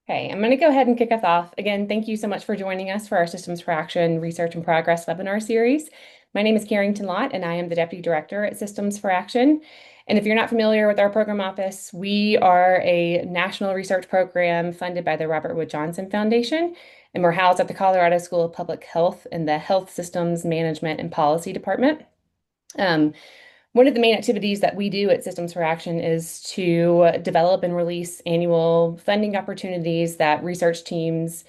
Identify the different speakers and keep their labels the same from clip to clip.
Speaker 1: Okay, I'm going to go ahead and kick us off. Again, thank you so much for joining us for our Systems for Action Research and Progress webinar series. My name is Carrington Lott, and I am the Deputy Director at Systems for Action. And if you're not familiar with our program office, we are a national research program funded by the Robert Wood Johnson Foundation, and we're housed at the Colorado School of Public Health in the Health Systems Management and Policy Department. Um, One of the main activities that we do at Systems for Action is to develop and release annual funding opportunities that research teams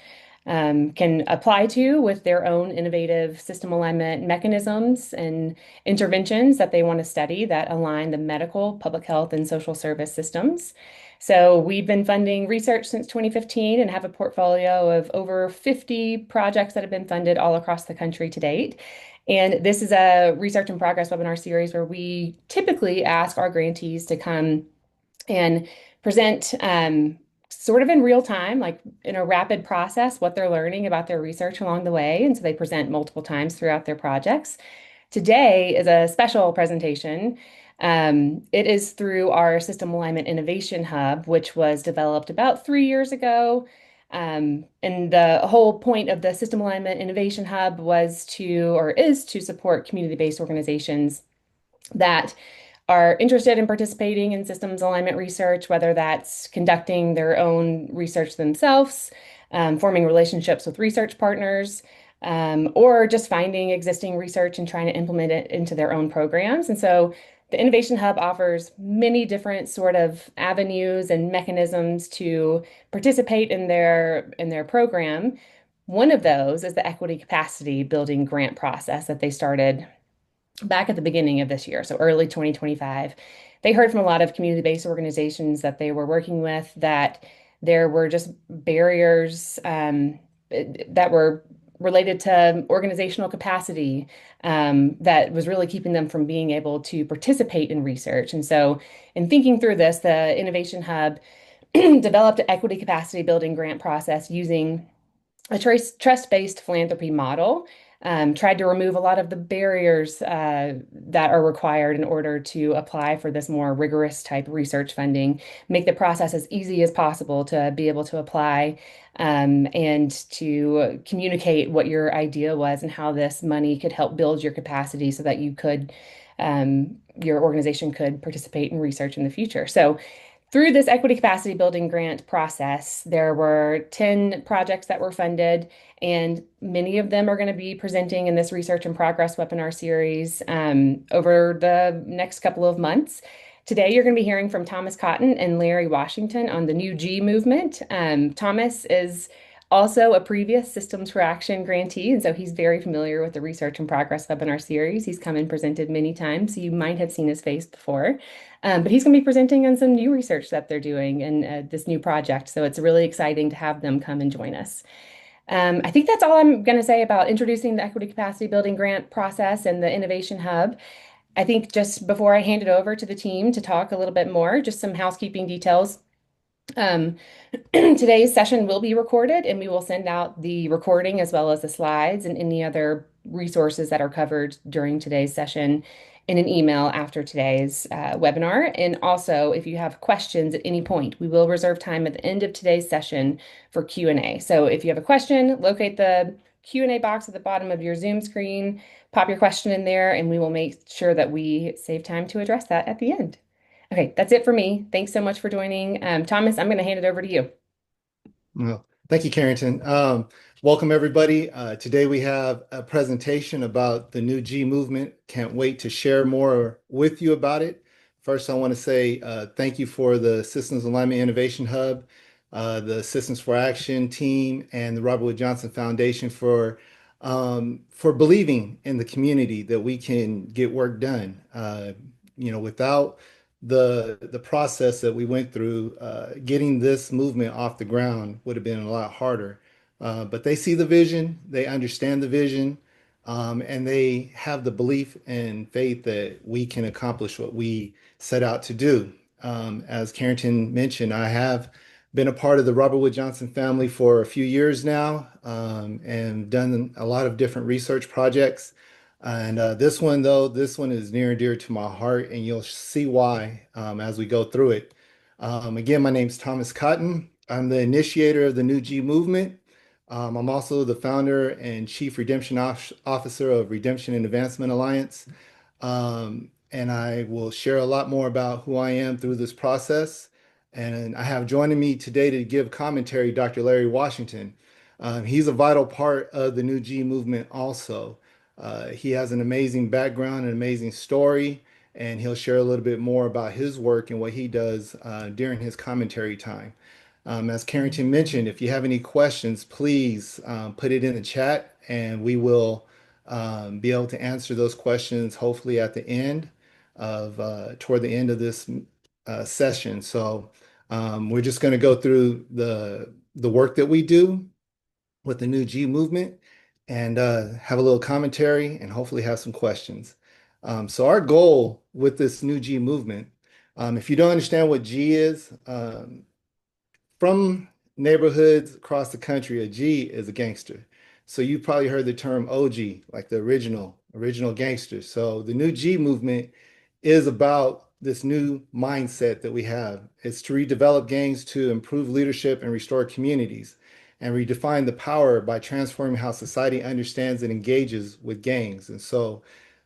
Speaker 1: can apply to with their own innovative system alignment mechanisms and interventions that they want to study that align the medical, public health, and social service systems. So we've been funding research since 2015 and have a portfolio of over 50 projects that have been funded all across the country to date. And this is a research in progress webinar series where we typically ask our grantees to come and present sort of in real time, like in a rapid process, what they're learning about their research along the way. And so they present multiple times throughout their projects. Today is a special presentation. It is through our System Alignment Innovation Hub, which was developed about 3 years ago. And the whole point of the System Alignment Innovation Hub was to, or is to support community-based organizations that are interested in participating in systems alignment research, whether that's conducting their own research themselves, forming relationships with research partners, or just finding existing research and trying to implement it into their own programs. And so the Innovation Hub offers many different sort of avenues and mechanisms to participate in their program. One of those is the equity capacity building grant process that they started back at the beginning of this year, so early 2025. They heard from a lot of community-based organizations that they were working with that there were just barriers that were related to organizational capacity that was really keeping them from being able to participate in research. And so, in thinking through this, the Innovation Hub developed an equity capacity building grant process using a trust-based philanthropy model, tried to remove a lot of the barriers that are required in order to apply for this more rigorous type research funding, make the process as easy as possible to be able to apply and to communicate what your idea was and how this money could help build your capacity so that you could, your organization could participate in research in the future. So through this equity capacity building grant process, there were 10 projects that were funded, and many of them are going to be presenting in this Research in Progress webinar series over the next couple of months. Today, you're going to be hearing from Thomas Cotton and Larry Washington on the New G movement. Thomas is also a previous Systems for Action grantee, and so he's very familiar with the Research in Progress webinar series. He's come and presented many times, so you might have seen his face before. But he's going to be presenting on some new research that they're doing in this new project. So it's really exciting to have them come and join us. I think that's all I'm going to say about introducing the Equity Capacity Building Grant process and the Innovation Hub. I think just before I hand it over to the team to talk a little bit more, just some housekeeping details. Um, Today's session will be recorded, and we will send out the recording as well as the slides and any other resources that are covered during today's session in an email after today's webinar. And also, if you have questions at any point, we will reserve time at the end of today's session for Q&A. So if you have a question, locate the Q&A box at the bottom of your Zoom screen, pop your question in there, and we will make sure that we save time to address that at the end. Okay, that's it for me. Thanks so much for joining. Thomas, I'm going to hand it over to you.
Speaker 2: Well, thank you, Carrington. Welcome, everybody. Today we have a presentation about the New G movement. Can't wait to share more with you about it. First, I want to say thank you for the Systems Alignment Innovation Hub, the Systems for Action team, and the Robert Wood Johnson Foundation for believing in the community that we can get work done. Without the process that we went through, getting this movement off the ground would have been a lot harder. But they see the vision, they understand the vision, and they have the belief and faith that we can accomplish what we set out to do. As Carrington mentioned, I have been a part of the Robert Wood Johnson family for a few years now, and done a lot of different research projects. And this one is near and dear to my heart, and you'll see why as we go through it. Again, my name's Thomas Cotton. I'm the initiator of the New G movement. I'm also the founder and chief redemption officer of Redemption and Advancement Alliance. And I will share a lot more about who I am through this process. And I have joining me today to give commentary Dr. Larry Washington. He's a vital part of the New G movement also. He has an amazing background, an amazing story, and he'll share a little bit more about his work and what he does during his commentary time. As Carrington mentioned, if you have any questions, please put it in the chat and we will be able to answer those questions hopefully at the end of toward the end of this session. So we're just going to go through the work that we do with the New G movement and have a little commentary and hopefully have some questions. So our goal with this New G movement, if you don't understand what G is, from neighborhoods across the country, a G is a gangster. So you've probably heard the term OG, like the original gangster. So the new G movement is about this new mindset that we have. It's to redevelop gangs to improve leadership and restore communities and redefine the power by transforming how society understands and engages with gangs. And so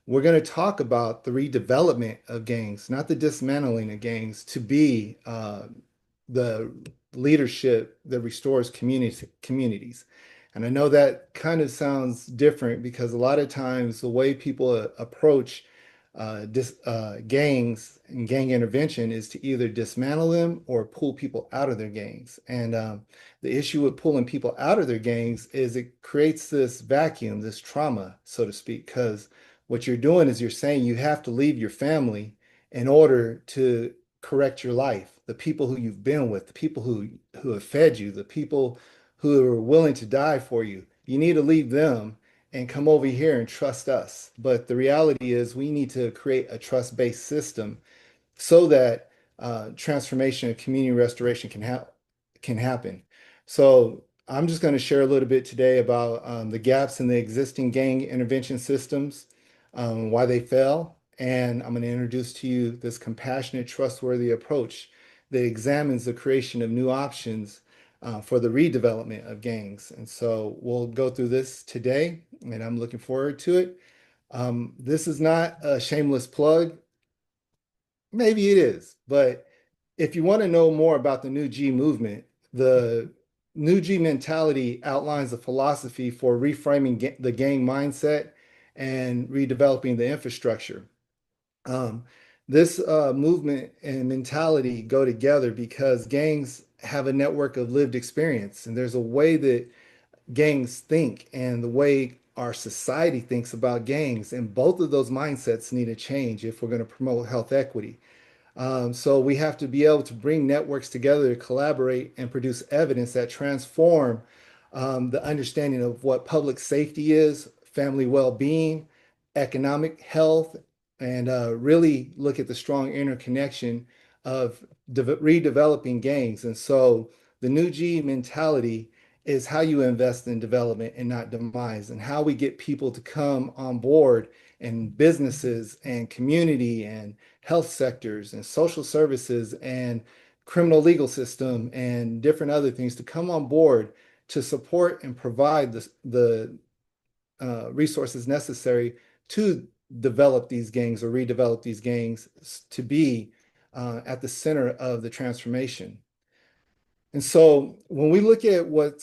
Speaker 2: we're going to talk about the redevelopment of gangs, not the dismantling of gangs, to be the leadership that restores communities. And I know that kind of sounds different because a lot of times the way people approach gangs and gang intervention is to either dismantle them or pull people out of their gangs. And the issue with pulling people out of their gangs is it creates this vacuum, this trauma, so to speak, because what you're doing is you're saying you have to leave your family in order to correct your life, the people who you've been with, the people who have fed you, the people who are willing to die for you. You need to leave them and come over here and trust us. But the reality is we need to create a trust-based system so that transformation and community restoration can happen. So I'm just going to share a little bit today about the gaps in the existing gang intervention systems, why they fail, and I'm going to introduce to you this compassionate, trustworthy approach that examines the creation of new options for the redevelopment of gangs. And so we'll go through this today, and I'm looking forward to it. This is not a shameless plug. Maybe it is, but if you want to know more about the New G movement, the New G mentality outlines a philosophy for reframing the gang mindset and redeveloping the infrastructure. Um, this movement and mentality go together because gangs have a network of lived experience, and there's a way that gangs think and the way our society thinks about gangs, and both of those mindsets need to change if we're going to promote health equity. So we have to be able to bring networks together to collaborate and produce evidence that transform the understanding of what public safety is, family well-being, economic health, and really look at the strong interconnection of redeveloping gangs. And so the new G mentality is how you invest in development and not demise, and how we get people to come on board and businesses and community and health sectors and social services and criminal legal system and different other things to come on board to support and provide the resources necessary to develop these gangs or redevelop these gangs to be at the center of the transformation. And so when we look at what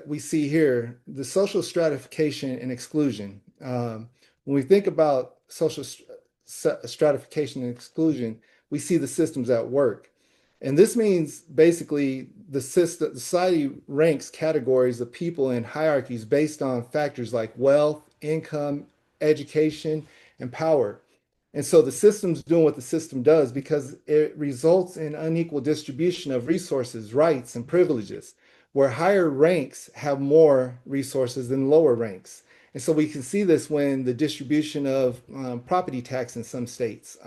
Speaker 2: we see here, the social stratification and exclusion, when we think about social stratification and exclusion, we see the systems at work. And this means basically the society ranks categories of people in hierarchies based on factors like wealth, income, education, and power. And so the system's doing what the system does because it results in unequal distribution of resources, rights, and privileges, where higher ranks have more resources than lower ranks. And so we can see this when the distribution of property tax in some states.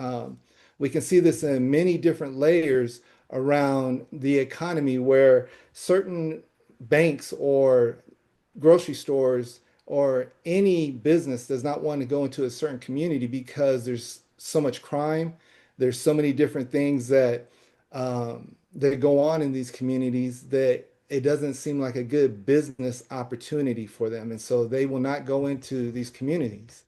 Speaker 2: We can see this in many different layers around the economy where certain banks or grocery stores or any business does not want to go into a certain community because there's so much crime. There's so many different things that that go on in these communities that it doesn't seem like a good business opportunity for them. And so they will not go into these communities.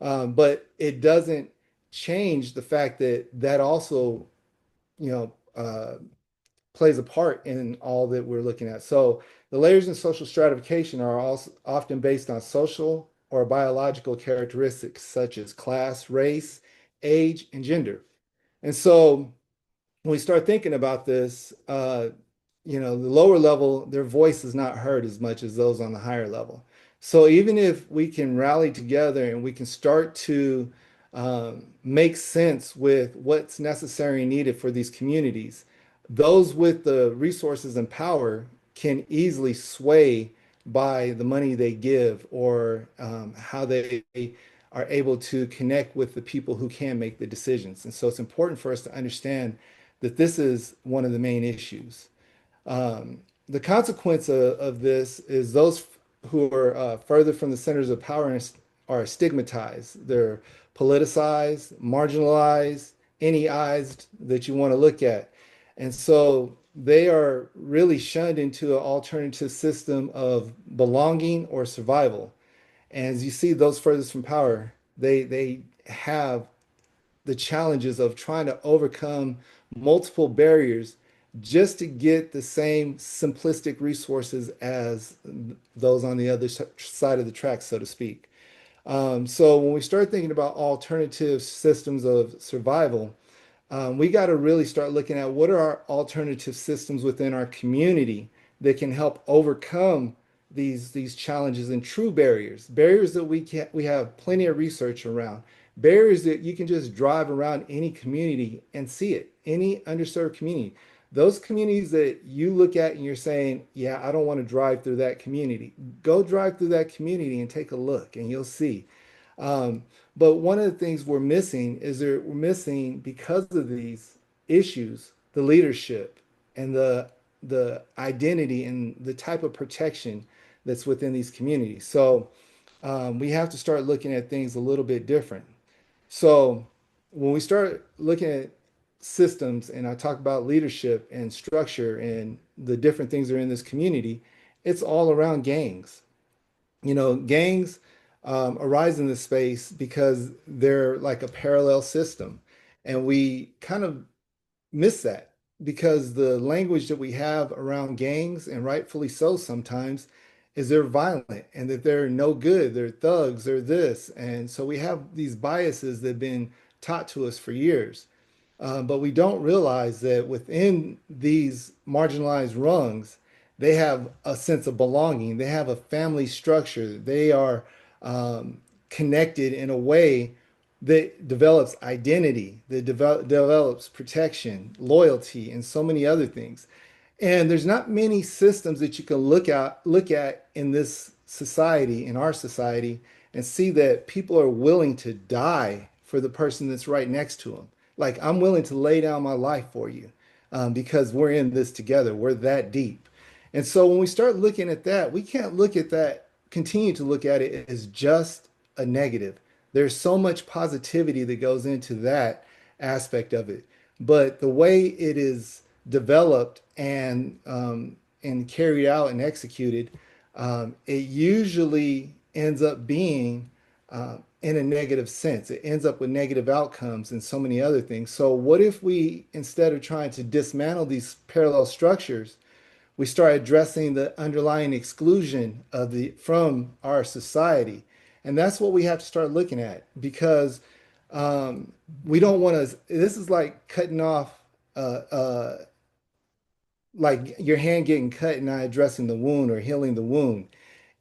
Speaker 2: But it doesn't change the fact that that also, you know, plays a part in all that we're looking at. So the layers in social stratification are also often based on social or biological characteristics such as class, race, age, and gender. And so when we start thinking about this, the lower level, their voice is not heard as much as those on the higher level. So even if we can rally together and we can start to make sense with what's necessary and needed for these communities, those with the resources and power can easily sway by the money they give or how they are able to connect with the people who can make the decisions. And so it's important for us to understand that this is one of the main issues. The consequence of this is those who are further from the centers of power are stigmatized. They're politicized, marginalized, any eyes that you want to look at. And so they are really shunned into an alternative system of belonging or survival. And as you see, those furthest from power, they have the challenges of trying to overcome multiple barriers just to get the same simplistic resources as those on the other side of the track, so to speak. So when we start thinking about alternative systems of survival, we got to really start looking at what are our alternative systems within our community that can help overcome these challenges and true barriers that we have plenty of research around, barriers that you can just drive around any community and see it, any underserved community. Those communities that you look at and you're saying, yeah, I don't want to drive through that community. Go drive through that community and take a look, and you'll see. Um, but one of the things we're missing is that we're missing because of these issues, the leadership and the identity and the type of protection that's within these communities. So we have to start looking at things a little bit different. So when we start looking at systems and I talk about leadership and structure and the different things that are in this community, it's all around gangs. Gangs arise in this space because they're like a parallel system. And we kind of miss that because the language that we have around gangs, and rightfully so sometimes, is they're violent and that they're no good, they're thugs, they're this. And so we have these biases that have been taught to us for years. But we don't realize that within these marginalized rungs, they have a sense of belonging. They have a family structure. They are connected in a way that develops identity, that develops protection, loyalty, and so many other things. And there's not many systems that you can look at in this society, in our society, and see that people are willing to die for the person that's right next to them. Like, I'm willing to lay down my life for you because we're in this together. We're that deep. And so when we start looking at that, we can't look at that, continue to look at it as just a negative. There's so much positivity that goes into that aspect of it. But the way it is developed and carried out and executed, it usually ends up being in a negative sense. It ends up with negative outcomes and so many other things. So what if we, instead of trying to dismantle these parallel structures, we start addressing the underlying exclusion of the from our society? And that's what we have to start looking at because we don't want to. This is like cutting off like your hand getting cut and not addressing the wound or healing the wound.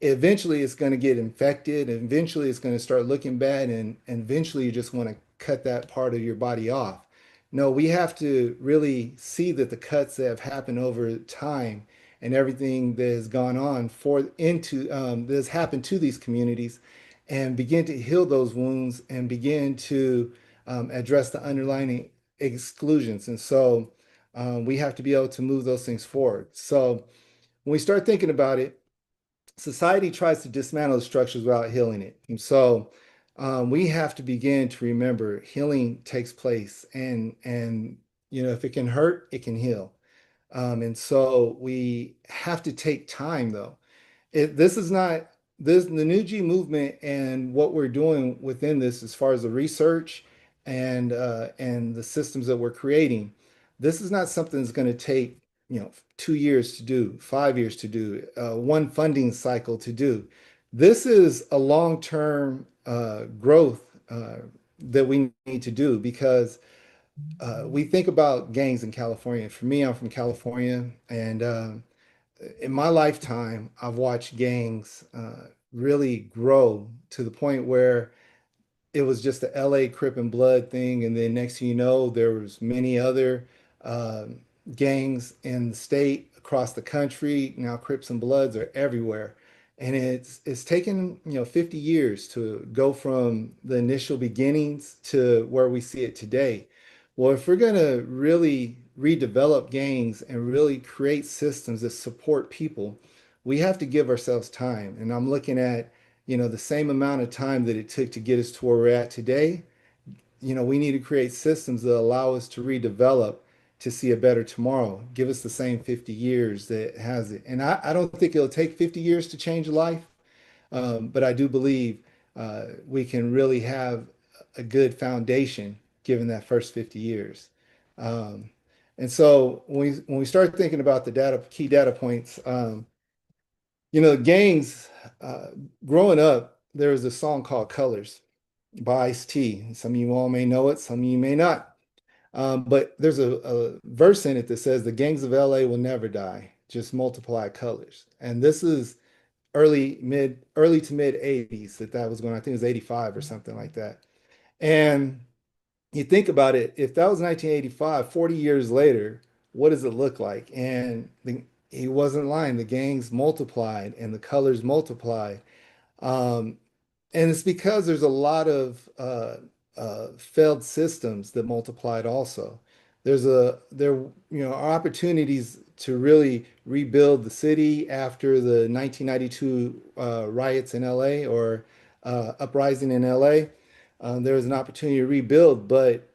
Speaker 2: Eventually it's going to get infected, and eventually it's going to start looking bad, and eventually you just want to cut that part of your body off. No, we have to really see that the cuts that have happened over time and everything that has gone on that has happened to these communities and begin to heal those wounds and begin to address the underlying exclusions. And so we have to be able to move those things forward. So when we start thinking about it, society tries to dismantle the structures without healing it. And so we have to begin to remember healing takes place, and if it can hurt, it can heal. And so we have to take time though. This is not this the new G movement and what we're doing within this as far as the research and the systems that we're creating. This is not something that's going to take, 2 years to do, 5 years to do, one funding cycle to do. This is a long-term growth that we need to do because we think about gangs in California. For me, I'm from California, and in my lifetime, I've watched gangs really grow to the point where it was just the LA Crip and Blood thing, and then next thing you know, there was many other gangs in the state, across the country. Now Crips and Bloods are everywhere, and it's taken 50 years to go from the initial beginnings to where we see it today. Well, if we're gonna really redevelop gangs and really create systems that support people, we have to give ourselves time. And I'm looking at the same amount of time that it took to get us to where we're at today. We need to create systems that allow us to redevelop to see a better tomorrow. Give us the same 50 years that has it. And I don't think it'll take 50 years to change a life, but I do believe we can really have a good foundation given that first 50 years. Um, and so when we start thinking about the key data points, gangs, uh, growing up, there was a song called Colors by Ice-T. Some of you all may know it, some of you may not. But there's a verse in it that says, the gangs of LA will never die, just multiply colors. And this is early to mid 80s that was going, I think it was 85 or something like that. And you think about it, if that was 1985, 40 years later, what does it look like? And he wasn't lying. The gangs multiplied and the colors multiplied. Um, and it's because there's a lot of failed systems that multiplied also. There are opportunities to really rebuild the city after the 1992 riots in LA or uprising in LA. There was an opportunity to rebuild, but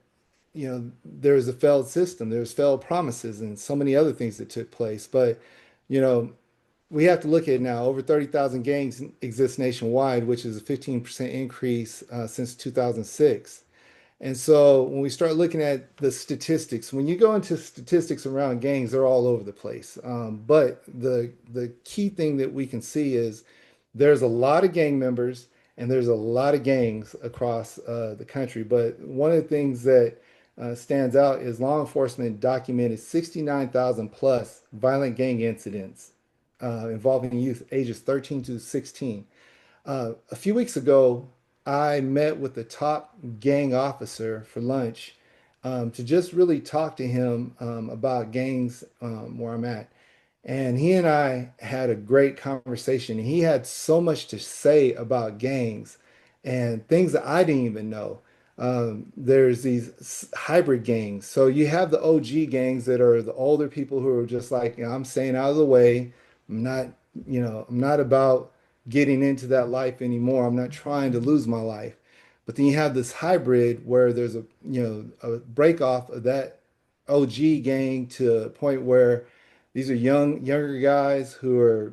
Speaker 2: there was a failed system, there was failed promises, and so many other things that took place. But you know, we have to look at it now. Over 30,000 gangs exist nationwide, which is a 15% increase since 2006. And so when we start looking at the statistics, when you go into statistics around gangs, they're all over the place. But the key thing that we can see is there's a lot of gang members and there's a lot of gangs across the country. But one of the things that stands out is law enforcement documented 69,000 plus violent gang incidents involving youth ages 13 to 16. A few weeks ago, I met with the top gang officer for lunch to just really talk to him about gangs where I'm at. And he and I had a great conversation. He had so much to say about gangs and things that I didn't even know. There's these hybrid gangs. So you have the OG gangs that are the older people who are just like, I'm staying out of the way. I'm not, I'm not about getting into that life anymore. I'm not trying to lose my life. But then you have this hybrid where there's a break off of that OG gang to a point where these are younger guys who are,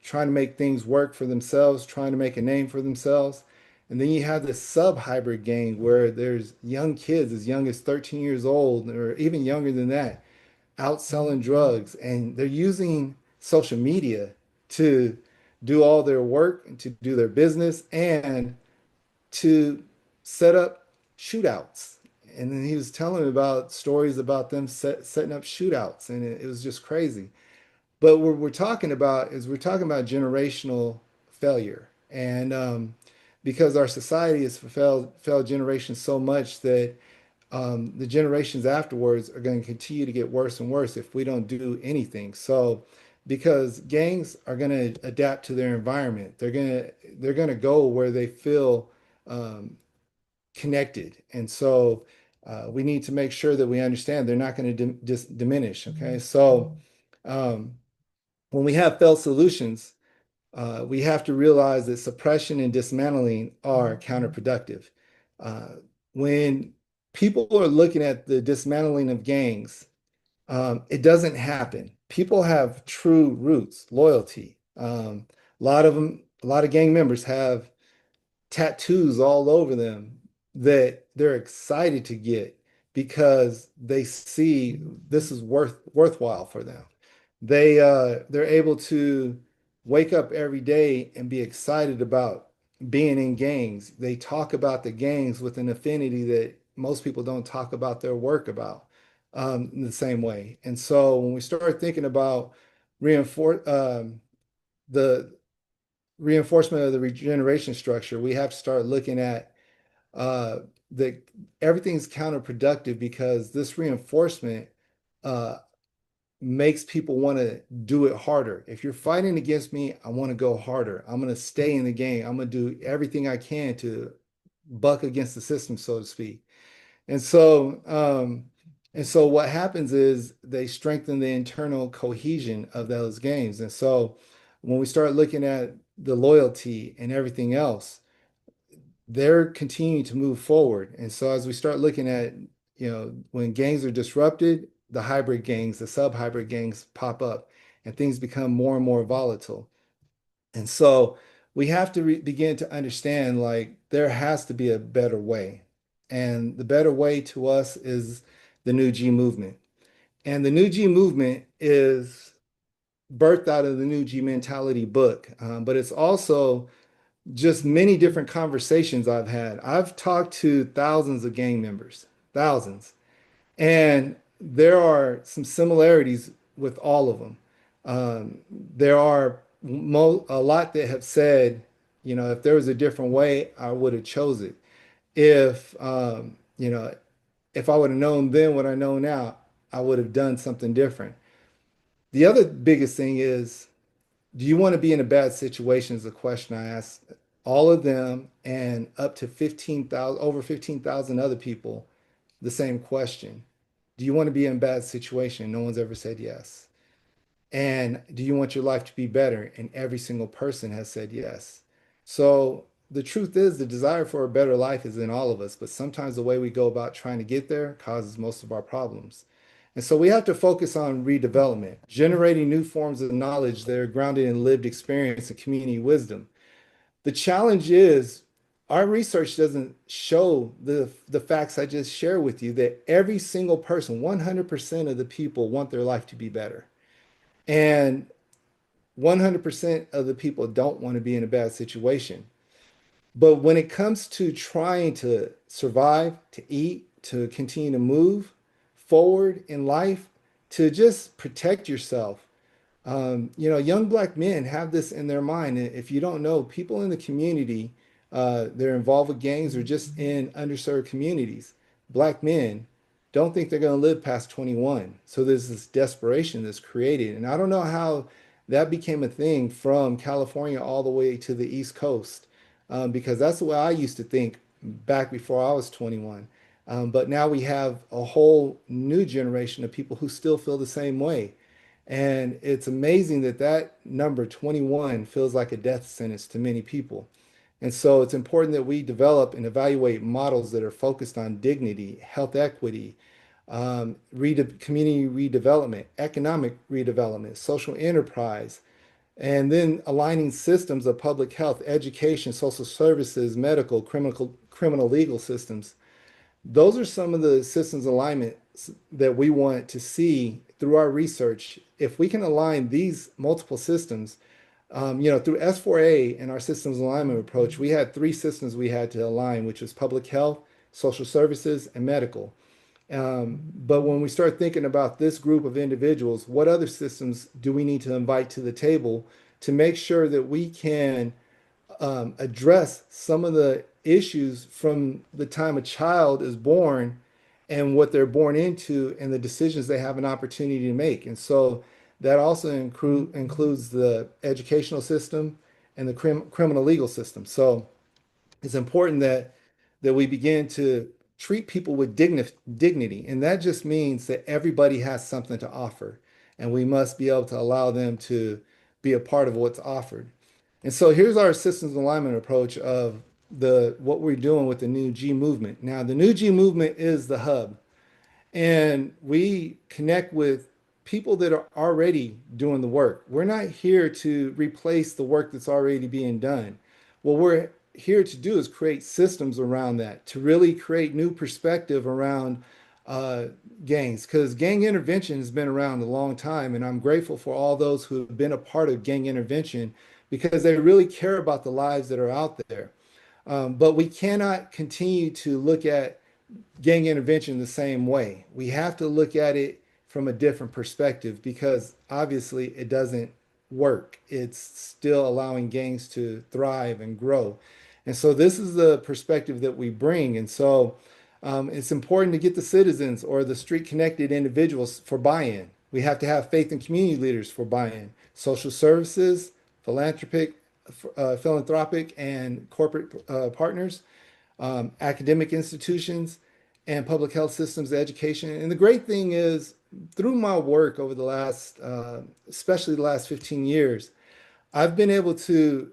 Speaker 2: trying to make things work for themselves, trying to make a name for themselves. And then you have this sub-hybrid gang where there's young kids as young as 13 years old or even younger than that out selling drugs, and they're using social media to do all their work and to do their business and to set up shootouts. And then he was telling me about stories about them setting up shootouts, and it was just crazy. But what we're talking about is we're talking about generational failure. And because our society has failed generations so much that the generations afterwards are going to continue to get worse and worse if we don't do anything. So, because gangs are going to adapt to their environment, they're going to go where they feel um, connected, and so we need to make sure that we understand they're not going to just diminish. Okay, so um, when we have failed solutions, we have to realize that suppression and dismantling are counterproductive. Uh, when people are looking at the dismantling of gangs, It doesn't happen. People have true roots, loyalty. A lot of them, a lot of gang members have tattoos all over them that they're excited to get because they see this is worthwhile for them. They're able to wake up every day and be excited about being in gangs. They talk about the gangs with an affinity that most people don't talk about their work about in the same way. And so when we start thinking about reinforce the reinforcement of the regeneration structure, we have to start looking at the everything's counterproductive because this reinforcement uh, makes people want to do it harder. If you're fighting against me, I want to go harder. I'm going to stay in the game. I'm going to do everything I can to buck against the system, so to speak. And so, what happens is they strengthen the internal cohesion of those games. And so, when we start looking at the loyalty and everything else, they're continuing to move forward. And so, as we start looking at, when gangs are disrupted, the hybrid gangs, the sub-hybrid gangs pop up, and things become more and more volatile. And so we have to begin to understand like there has to be a better way. And the better way to us is the New G movement. And the New G movement is birthed out of the New G mentality book, but it's also just many different conversations I've had. I've talked to thousands of gang members, thousands. And there are some similarities with all of them. There are a lot that have said, if there was a different way, I would have chose it. If I would have known then what I know now, I would have done something different. The other biggest thing is, do you want to be in a bad situation is a question I ask all of them and up to 15,000, over 15,000 other people, the same question. Do you want to be in a bad situation? No one's ever said yes. And do you want your life to be better? And every single person has said yes. So the truth is, the desire for a better life is in all of us, but sometimes the way we go about trying to get there causes most of our problems. And so we have to focus on redevelopment, generating new forms of knowledge that are grounded in lived experience and community wisdom. The challenge is our research doesn't show the facts I just shared with you that every single person, 100% of the people want their life to be better. And 100% of the people don't want to be in a bad situation. But when it comes to trying to survive, to eat, to continue to move forward in life, to just protect yourself, young black men have this in their mind. And if you don't know, people in the community, they're involved with gangs or just in underserved communities. Black men don't think they're going to live past 21. So there's this desperation that's created. And I don't know how that became a thing from California all the way to the East Coast, because that's the way I used to think back before I was 21. But now we have a whole new generation of people who still feel the same way. And it's amazing that that number 21 feels like a death sentence to many people. And so it's important that we develop and evaluate models that are focused on dignity, health equity, community redevelopment, economic redevelopment, social enterprise, and then aligning systems of public health, education, social services, medical, criminal legal systems. Those are some of the systems alignments that we want to see through our research. If we can align these multiple systems, through S4A and our systems alignment approach, we had three systems we had to align, which was public health, social services, and medical. But when we start thinking about this group of individuals, what other systems do we need to invite to the table to make sure that we can address some of the issues from the time a child is born and what they're born into and the decisions they have an opportunity to make. And so that also includes the educational system and the criminal legal system. So it's important that we begin to treat people with dignity, and that just means that everybody has something to offer, and we must be able to allow them to be a part of what's offered. And so here's our systems alignment approach of the what we're doing with the new G movement. Now, the new G movement is the hub. And we connect with people that are already doing the work. We're not here to replace the work that's already being done. What we're here to do is create systems around that, to really create new perspective around uh, gangs, because gang intervention has been around a long time. And I'm grateful for all those who have been a part of gang intervention because they really care about the lives that are out there. But we cannot continue to look at gang intervention the same way. We have to look at it from a different perspective because obviously it doesn't work. It's still allowing gangs to thrive and grow. And so this is the perspective that we bring. And so it's important to get the citizens or the street connected individuals for buy-in. We have to have faith in community leaders for buy-in, social services, philanthropic, philanthropic and corporate partners, academic institutions, and public health systems education. And the great thing is, through my work over the last, especially the last 15 years, I've been able to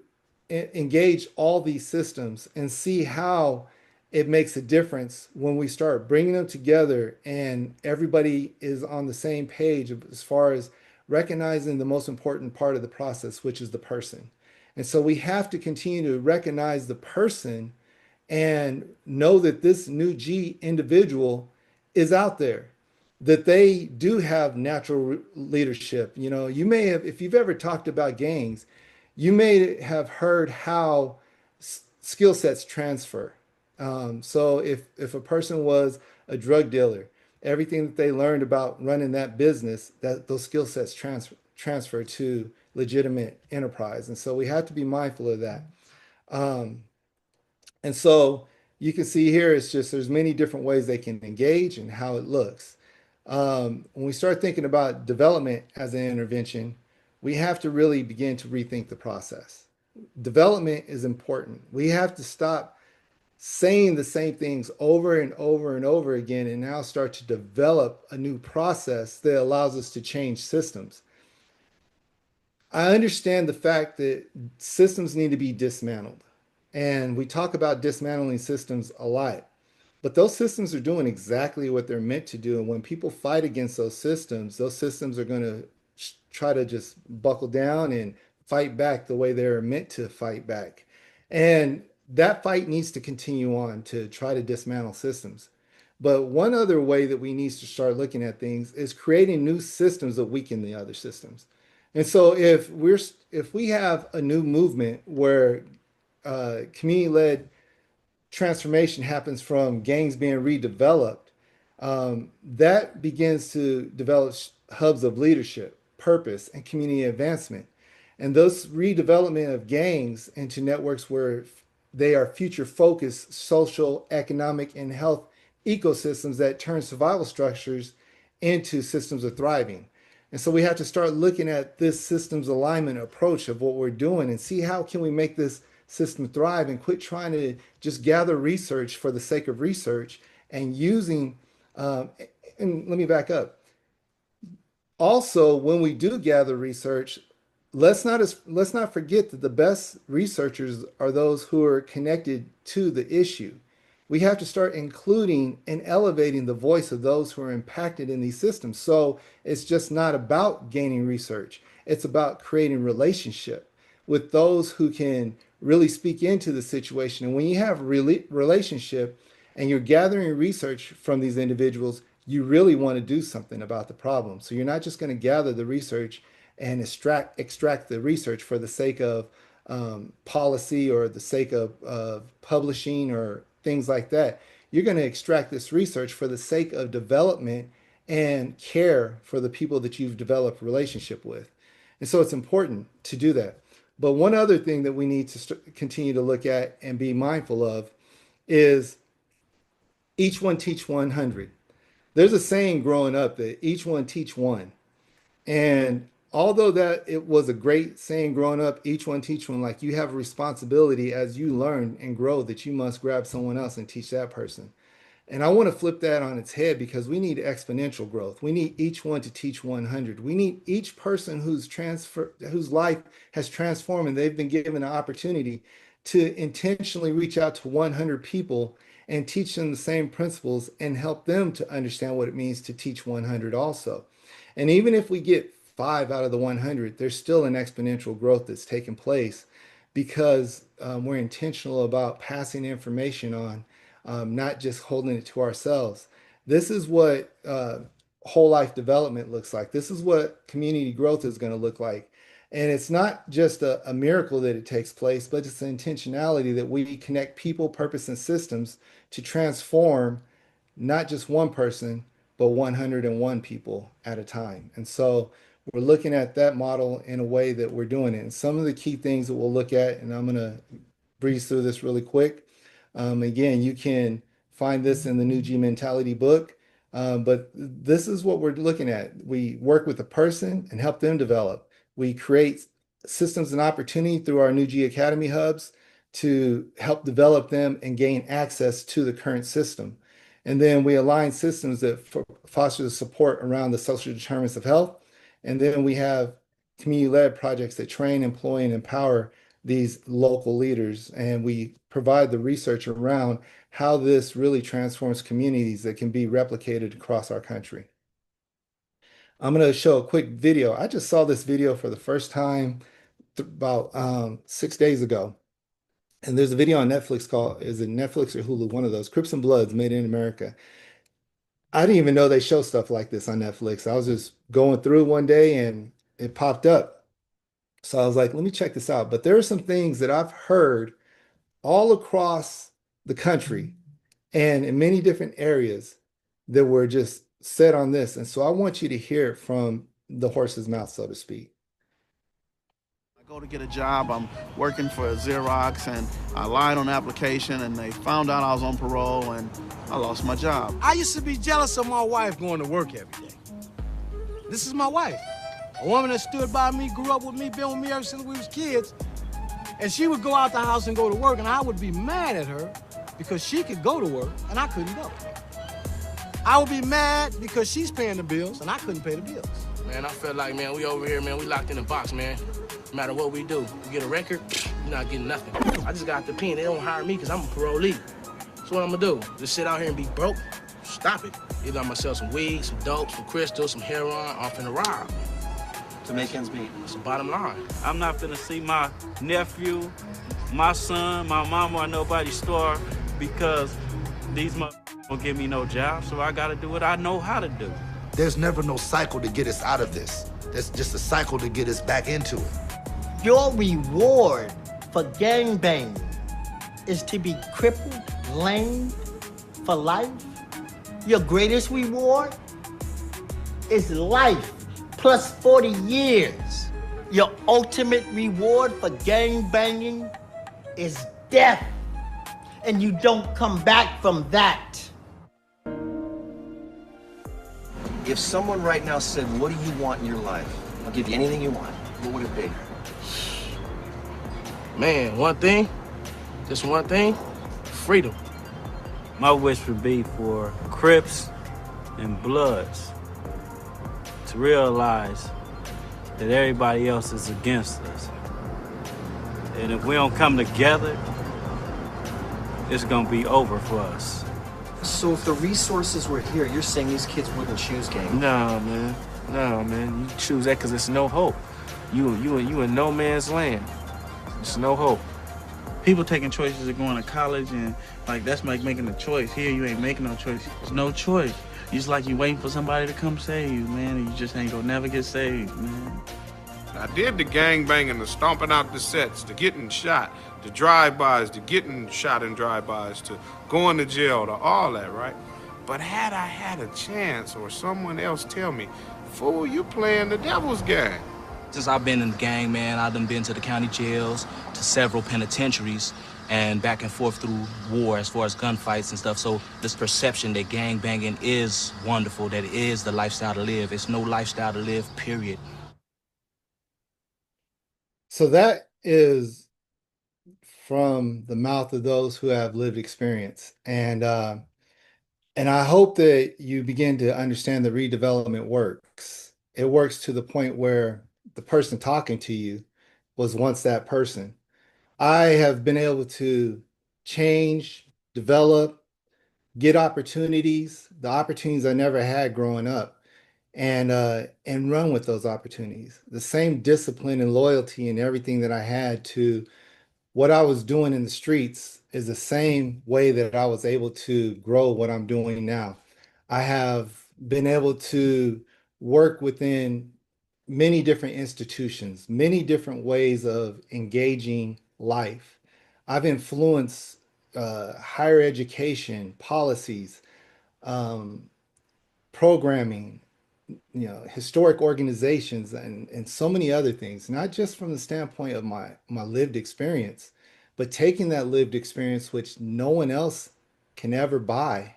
Speaker 2: engage all these systems and see how it makes a difference when we start bringing them together and everybody is on the same page as far as recognizing the most important part of the process, which is the person. And so we have to continue to recognize the person and know that this new G individual is out there, that they do have natural leadership. You know, you may have, if you've ever talked about gangs, you may have heard how skill sets transfer. So if a person was a drug dealer, everything that they learned about running that business, that those skill sets transfer to legitimate enterprise. And so we have to be mindful of that. Um, and so you can see here, it's just there's many different ways they can engage and how it looks. When we start thinking about development as an intervention, we have to really begin to rethink the process. Development is important. We have to stop saying the same things over and over and over again and now start to develop a new process that allows us to change systems. I understand the fact that systems need to be dismantled. And we talk about dismantling systems a lot. But those systems are doing exactly what they're meant to do. And when people fight against those systems are going to try to just buckle down and fight back the way they're meant to fight back. And that fight needs to continue on to try to dismantle systems. But one other way that we need to start looking at things is creating new systems that weaken the other systems. And so if we have a new movement where community-led transformation happens from gangs being redeveloped, that begins to develop hubs of leadership, purpose, and community advancement. And those redevelopment of gangs into networks where they are future focused social, economic, and health ecosystems that turn survival structures into systems of thriving. And so we have to start looking at this systems alignment approach of what we're doing and see how can we make this system thrive and quit trying to just gather research for the sake of research and using, um, and let me back up. Also, when we do gather research, let's not forget that the best researchers are those who are connected to the issue. We have to start including and elevating the voice of those who are impacted in these systems. So it's just not about gaining research. It's about creating relationship with those who can really speak into the situation. And when you have relationship and you're gathering research from these individuals, you really want to do something about the problem. So you're not just going to gather the research and extract the research for the sake of policy or the sake of publishing or things like that. You're going to extract this research for the sake of development and care for the people that you've developed a relationship with. And so it's important to do that. But one other thing that we need to continue to look at and be mindful of is each one teach 100. There's a saying growing up that each one teach one. And although that it was a great saying growing up, each one teach one, like you have a responsibility as you learn and grow that you must grab someone else and teach that person. And I want to flip that on its head because we need exponential growth. We need each one to teach 100. We need each person whose life has transformed and they've been given an opportunity to intentionally reach out to 100 people and teach them the same principles and help them to understand what it means to teach 100 also. And even if we get 5 out of the 100, there's still an exponential growth that's taking place because we're intentional about passing information on, not just holding it to ourselves. This is what whole life development looks like. This is what community growth is going to look like. And it's not just a miracle that it takes place, but it's the intentionality that we connect people, purpose, and systems to transform not just one person, but 101 people at a time. And so we're looking at that model in a way that we're doing it. And some of the key things that we'll look at, and I'm going to breeze through this really quick. Again, you can find this in the New G Mentality book. But this is what we're looking at. We work with a person and help them develop. We create systems and opportunity through our New G Academy hubs to help develop them and gain access to the current system. And then we align systems that foster the support around the social determinants of health. And then we have community-led projects that train, employ, and empower these local leaders. And we provide the research around how this really transforms communities that can be replicated across our country. I'm going to show a quick video. I just saw this video for the first time about 6 days ago. And there's a video on Netflix called, is it Netflix or Hulu? One of those, Crips and Bloods Made in America. I didn't even know they show stuff like this on Netflix. I was just going through one day and it popped up. So I was like, let me check this out. But there are some things that I've heard all across the country and in many different areas that were just said on this. And so I want you to hear it from the horse's mouth, so to speak.
Speaker 3: I go to get a job. I'm working for Xerox, and I lied on the application, and they found out I was on parole, and I lost my job.
Speaker 4: I used to be jealous of my wife going to work every day. This is my wife, a woman that stood by me, grew up with me, been with me ever since we was kids. And she would go out the house and go to work, and I would be mad at her because she could go to work and I couldn't go. I would be mad because she's paying the bills and I couldn't pay the bills.
Speaker 5: Man, I feel like, man, we over here, man, we locked in a box, man. No matter what we do, we get a record, you're not getting nothing. I just got the pen. They don't hire me because I'm a parolee. So what I'm gonna do? Just sit out here and be broke? Stop it. Either I'm gonna sell some weed, some dope, some crystal, some heroin, I'm finna rob.
Speaker 6: To make ends meet.
Speaker 5: That's the bottom line.
Speaker 7: I'm not finna see my nephew, my son, my mama, or nobody starve because these motherfuckers won't give me no job, so I gotta do what I know how to do.
Speaker 8: There's never no cycle to get us out of this. There's just a cycle to get us back into it.
Speaker 9: Your reward for gangbanging is to be crippled, lamed for life. Your greatest reward is life plus 40 years. Your ultimate reward for gangbanging is death. And you don't come back from that.
Speaker 6: If someone right now said, what do you want in your life? I'll give you anything you want. What would it be?
Speaker 5: Man, one thing, just one thing, freedom.
Speaker 7: My wish would be for Crips and Bloods to realize that everybody else is against us. And if we don't come together, it's gonna be over for us.
Speaker 6: So if the resources were here, you're saying these kids wouldn't choose gang?
Speaker 5: No, man. No, man. You choose that because it's no hope. You in no man's land. It's no hope.
Speaker 10: People taking choices of going to college and like that's like making a choice. Here you ain't making no choice. There's no choice. It's like you waiting for somebody to come save you, man, and you just ain't gonna never get saved, man.
Speaker 11: I did the gangbanging, the stomping out the sets, the getting shot, the drive-bys, the getting shot in drive-bys, to going to jail, to all that, right? But had I had a chance or someone else tell me, fool, you playing the devil's game.
Speaker 12: Since I've been in the gang, man, I've done been to the county jails, to several penitentiaries, and back and forth through war as far as gunfights and stuff. So this perception that gang banging is wonderful, that it is the lifestyle to live. It's no lifestyle to live, period.
Speaker 2: So that is from the mouth of those who have lived experience. And I hope that you begin to understand the redevelopment works. It works to the point where the person talking to you was once that person. I have been able to change, develop, get opportunities, the opportunities I never had growing up, and run with those opportunities. The same discipline and loyalty and everything that I had to what I was doing in the streets is the same way that I was able to grow what I'm doing now. I have been able to work within many different institutions, many different ways of engaging life. I've influenced higher education policies, um, programming, historic organizations and so many other things, not just from the standpoint of my lived experience, but taking that lived experience, which no one else can ever buy,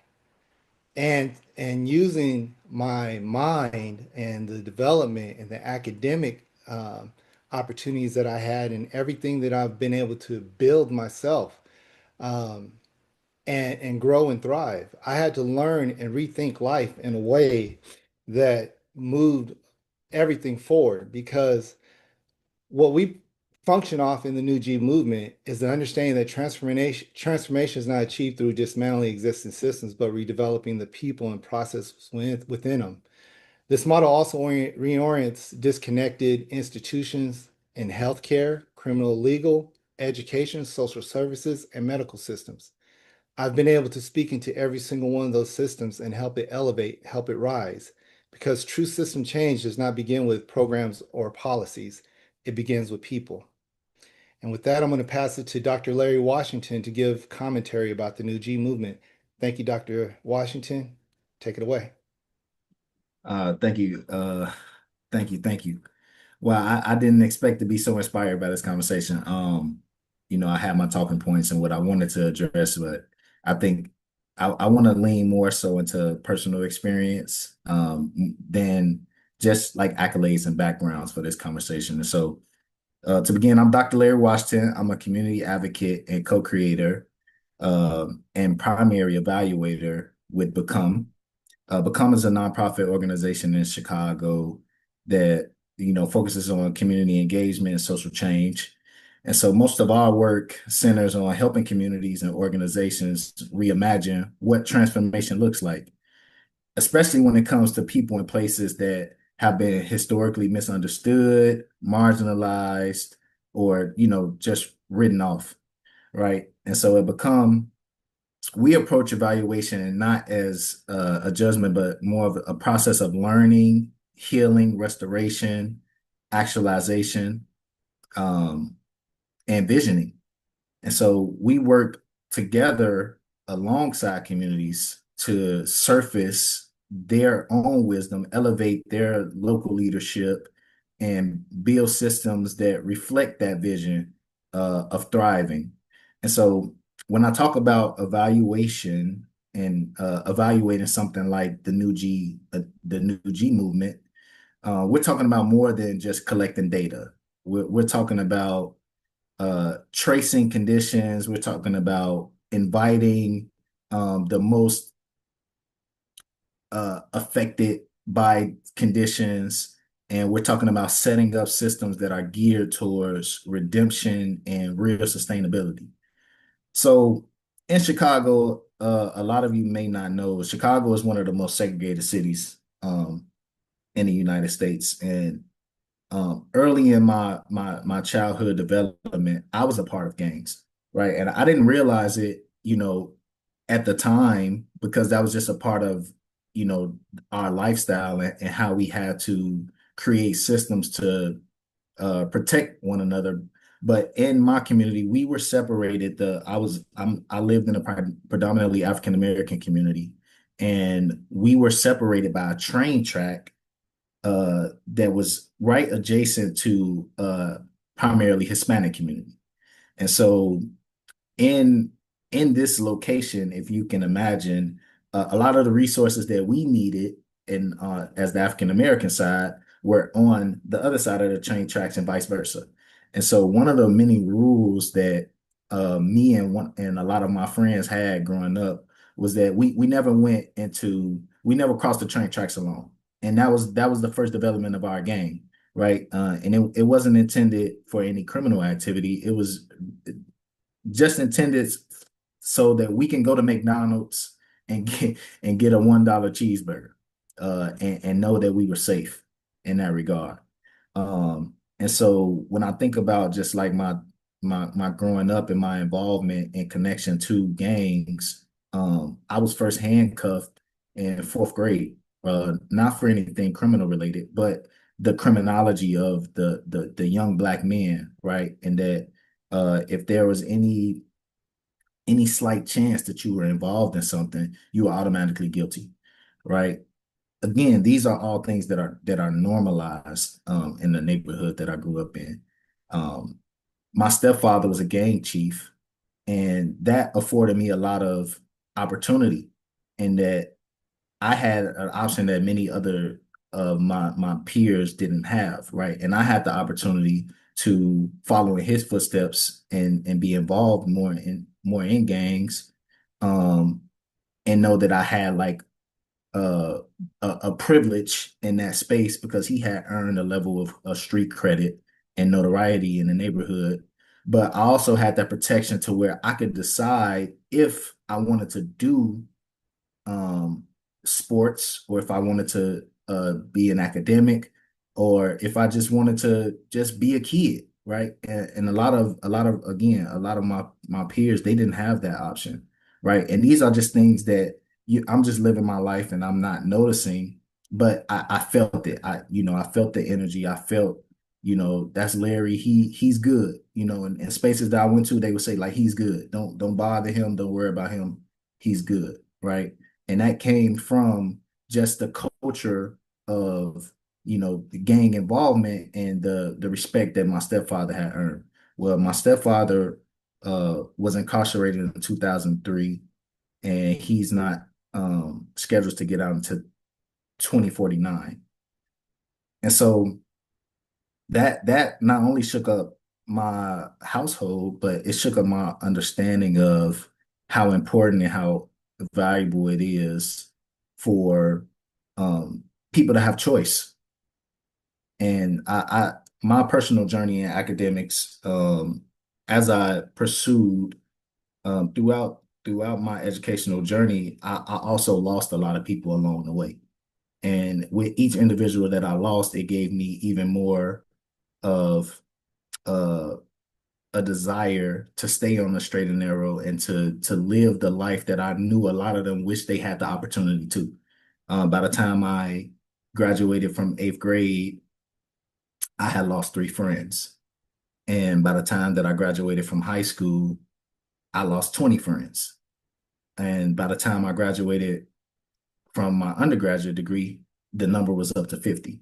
Speaker 2: and using my mind and the development and the academic opportunities that I had and everything that I've been able to build myself. Um, and grow and thrive. I had to learn and rethink life in a way that moved everything forward because what we function off in the New G movement is the understanding that transformation is not achieved through dismantling existing systems, but redeveloping the people and processes within them. This model also reorients disconnected institutions in healthcare, criminal legal, education, social services, and medical systems. I've been able to speak into every single one of those systems and help it elevate, help it rise. Because true system change does not begin with programs or policies, it begins with people. And with that, I'm going to pass it to Dr. Larry Washington to give commentary about the New G movement. Thank you, Dr. Washington. Take it away.
Speaker 13: Thank you. Thank you. Well, I didn't expect to be so inspired by this conversation. I had my talking points and what I wanted to address, but I think I want to lean more so into personal experience than just like accolades and backgrounds for this conversation. And so to begin, I'm Dr. Larry Washington. I'm a community advocate and co-creator and primary evaluator with Become. Become is a nonprofit organization in Chicago that focuses on community engagement and social change. And so most of our work centers on helping communities and organizations reimagine what transformation looks like, especially when it comes to people and places that have been historically misunderstood, marginalized, or just written off, right? And so it Become, we approach evaluation not as a judgment, but more of a process of learning, healing, restoration, actualization, and visioning. And so we work together alongside communities to surface their own wisdom, elevate their local leadership, and build systems that reflect that vision of thriving. And so when I talk about evaluation and evaluating something like the New G movement, we're talking about more than just collecting data. We're talking about tracing conditions. We're talking about inviting the most affected by conditions. And we're talking about setting up systems that are geared towards redemption and real sustainability. So in Chicago, a lot of you may not know, Chicago is one of the most segregated cities in the United States. And early in my childhood development, I was a part of gangs, right? And I didn't realize it, at the time, because that was just a part of, our lifestyle and how we had to create systems to protect one another. But in my community, we were separated. I lived in a predominantly African American community, and we were separated by a train track that was right adjacent to primarily Hispanic community. And so in this location, if you can imagine, a lot of the resources that we needed in as the African American side were on the other side of the train tracks and vice versa. And so one of the many rules that me and a lot of my friends had growing up was that we never crossed the train tracks alone. And that was the first development of our gang, right? And it wasn't intended for any criminal activity. It was just intended so that we can go to McDonald's and get a $1 cheeseburger, and know that we were safe in that regard. And so when I think about just like my growing up and my involvement and connection to gangs, I was first handcuffed in fourth grade, not for anything criminal related, but the criminology of the young black men, right? And that if there was any slight chance that you were involved in something, you were automatically guilty, right? Again, these are all things that are normalized in the neighborhood that I grew up in. My stepfather was a gang chief, and that afforded me a lot of opportunity, in that I had an option that many other of my peers didn't have, right? And I had the opportunity to follow in his footsteps and be involved more in gangs, um, and know that I had like uh, a privilege in that space because he had earned a level of street credit and notoriety in the neighborhood. But I also had that protection to where I could decide if I wanted to do um, sports, or if I wanted to be an academic, or if I just wanted to just be a kid, right? And a lot of my peers, they didn't have that option, right? And these are just things that I'm just living my life and I'm not noticing, but I felt it. I felt the energy. I felt, that's Larry. He's good. In spaces that I went to, they would say like he's good. Don't bother him. Don't worry about him. He's good, right? And that came from just the culture of the gang involvement and the respect that my stepfather had earned. Well, my stepfather was incarcerated in 2003, and he's not scheduled to get out until 2049. And so that not only shook up my household, but it shook up my understanding of how important and how valuable it is for people to have choice. And my personal journey in academics, as I pursued throughout my educational journey, I also lost a lot of people along the way. And with each individual that I lost, it gave me even more of a desire to stay on the straight and narrow and to live the life that I knew a lot of them wish they had the opportunity to. By the time I graduated from 8th grade, I had lost 3 friends. And by the time that I graduated from high school, I lost 20 friends. And by the time I graduated from my undergraduate degree, the number was up to 50.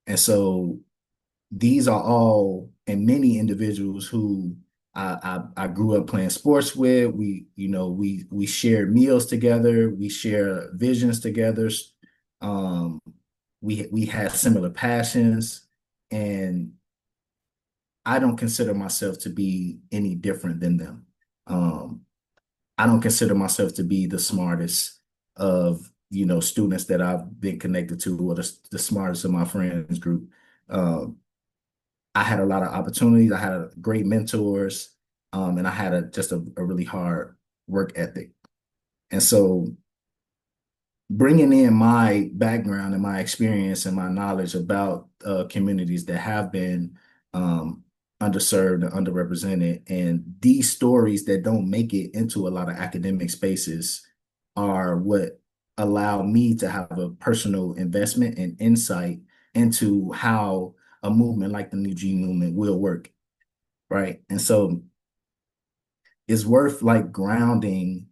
Speaker 13: And so these are all, and many individuals who I grew up playing sports with. We shared meals together. We share visions together. We had similar passions, and I don't consider myself to be any different than them. I don't consider myself to be the smartest of students that I've been connected to, or the smartest of my friends group. I had a lot of opportunities. I had great mentors, and I had just a really hard work ethic. And so bringing in my background and my experience and my knowledge about communities that have been underserved and underrepresented, and these stories that don't make it into a lot of academic spaces are what allow me to have a personal investment and insight into how a movement like the New G movement will work, right? And so it's worth like grounding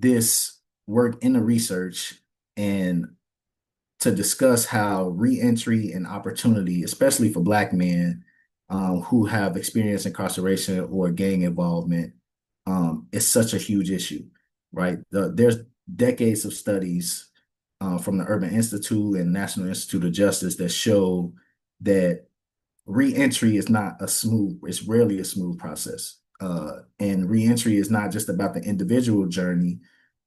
Speaker 13: this work in the research and to discuss how reentry and opportunity, especially for Black men who have experienced incarceration or gang involvement, is such a huge issue, right? There's decades of studies from the Urban Institute and National Institute of Justice that show that reentry is it's rarely a smooth process. And reentry is not just about the individual journey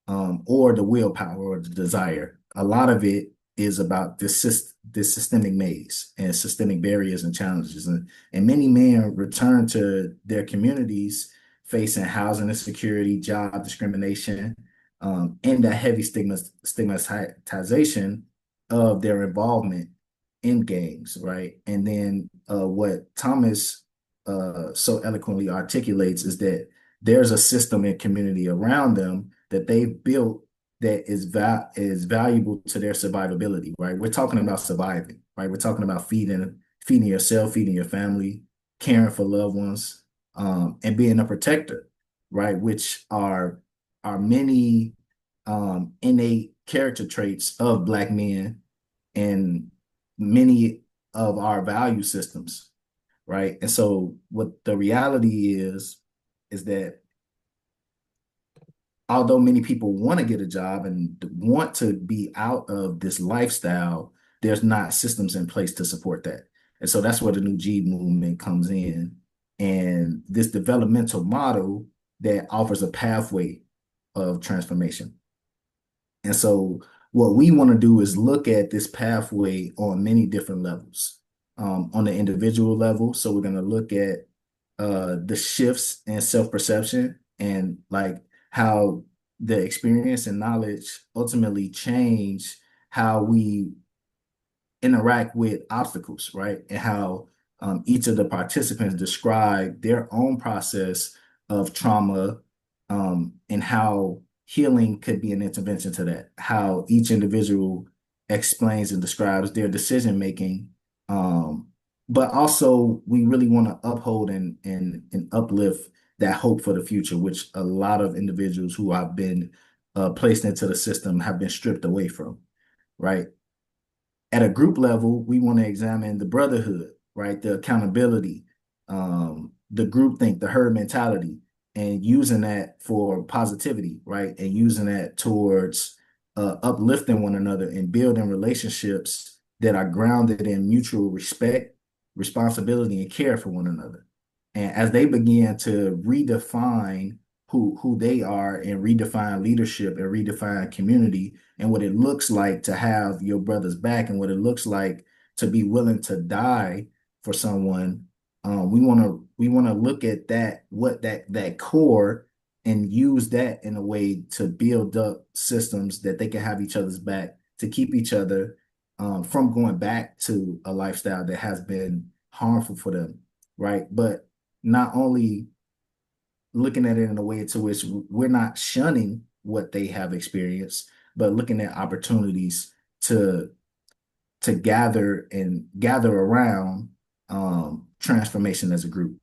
Speaker 13: or the willpower or the desire. A lot of it is about this systemic maze and systemic barriers and challenges. And many men return to their communities facing housing insecurity, job discrimination, in that heavy stigmatization of their involvement in gangs, right? And then what Thomas so eloquently articulates is that there's a system and community around them that they've built that is valuable to their survivability, right? We're talking about surviving, right? We're talking about feeding yourself, feeding your family, caring for loved ones, and being a protector, right? Which are many innate character traits of Black men and many of our value systems, right? And so what the reality is that although many people want to get a job and want to be out of this lifestyle, there's not systems in place to support that. And so that's where the New G movement comes in. And this developmental model that offers a pathway of transformation. And so what we want to do is look at this pathway on many different levels. On the individual level, so we're going to look at the shifts in self-perception and like how the experience and knowledge ultimately change how we interact with obstacles, right? And how each of the participants describe their own process of trauma, and how healing could be an intervention to that, how each individual explains and describes their decision making. But also we really want to uphold and uplift that hope for the future, which a lot of individuals who have been placed into the system have been stripped away from, right? At a group level, we want to examine the brotherhood, right? The accountability, the groupthink, the herd mentality, and using that for positivity, right? And using that towards uplifting one another and building relationships that are grounded in mutual respect, responsibility, and care for one another. And as they begin to redefine who they are and redefine leadership and redefine community and what it looks like to have your brother's back and what it looks like to be willing to die for someone, we want to look at that core and use that in a way to build up systems that they can have each other's back to keep each other from going back to a lifestyle that has been harmful for them, right? But not only looking at it in a way to which we're not shunning what they have experienced, but looking at opportunities to gather around transformation as a group.